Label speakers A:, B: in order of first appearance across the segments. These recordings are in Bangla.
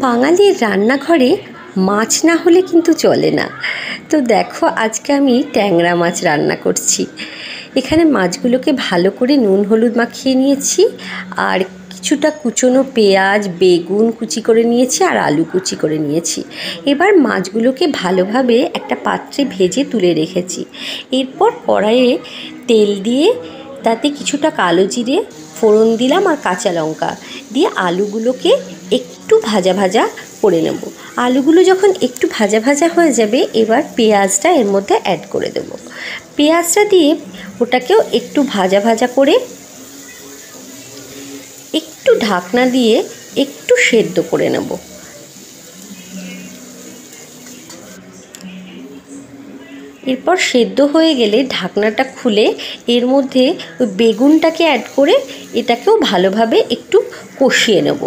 A: বাঙালির রান্নাঘরে মাছ না হলে কিন্তু চলে না। তো দেখো আজকে আমি ট্যাংরা মাছ রান্না করছি। এখানে মাছগুলোকে ভালো করে নুন হলুদ মাখিয়ে নিয়েছি, আর কিছুটা কুচনো পেঁয়াজ বেগুন কুচি করে নিয়েছি, আর আলু কুচি করে নিয়েছি। এবার মাছগুলোকে ভালোভাবে একটা পাত্রে ভেজে তুলে রেখেছি। এরপর কড়াইয়ে তেল দিয়ে তাতে কিছুটা কালো জিরে ফোড়ন দিলাম, আর কাঁচা লঙ্কা দিয়ে আলুগুলোকে একটু ভাজা ভাজা করে নেব। আলুগুলো যখন একটু ভাজা ভাজা হয়ে যাবে, এবার পেঁয়াজটা এর মধ্যে অ্যাড করে দেব। পেঁয়াজটা দিয়ে ওটাকেও একটু ভাজা ভাজা করে একটু ঢাকনা দিয়ে একটু সেদ্ধ করে নেব। এরপর সেদ্ধ হয়ে গেলে ঢাকনাটা খুলে এর মধ্যে ওই বেগুনটাকে অ্যাড করে এটাকেও ভালোভাবে একটু কষিয়ে নেব।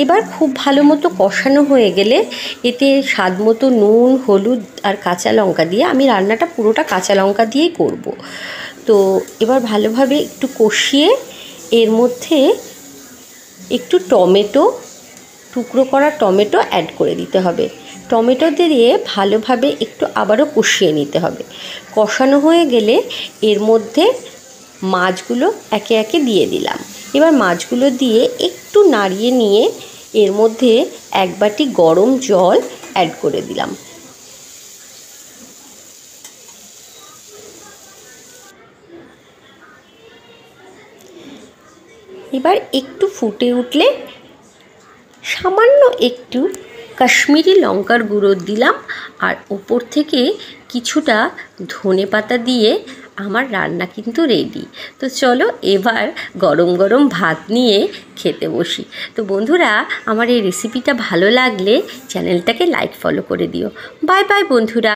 A: এবার খুব ভালো মতো কষানো হয়ে গেলে এতে স্বাদ মতো নুন হলুদ আর কাঁচা লঙ্কা দিয়ে, আমি রান্নাটা পুরোটা কাঁচা লঙ্কা দিয়েই করব। তো এবার ভালোভাবে একটু কষিয়ে এর মধ্যে একটু টুকরো করা টমেটো অ্যাড করে দিতে হবে। টমেটো দিয়ে ভালোভাবে একটু আবারও কষিয়ে নিতে হবে। কষানো হয়ে গেলে এর মধ্যে মাছগুলো একে একে দিয়ে দিলাম। এবার মাছগুলো দিয়ে একটু নাড়িয়ে নিয়ে এর মধ্যে এক বাটি গরম জল অ্যাড করে দিলাম। এবার একটু ফুটে উঠলে সামান্য একটু কাশ্মীরি লঙ্কার গুঁড়ো দিলাম, আর ওপর থেকে কিছুটা ধনেপাতা দিয়ে আমার রান্না কিন্তু রেডি। তো চলো এবার গরম গরম ভাত নিয়ে খেতে বসি। তো বন্ধুরা, আমার এই রেসিপিটা ভালো লাগলে চ্যানেলটাকে লাইক ফলো করে দিও। বাই বাই বন্ধুরা।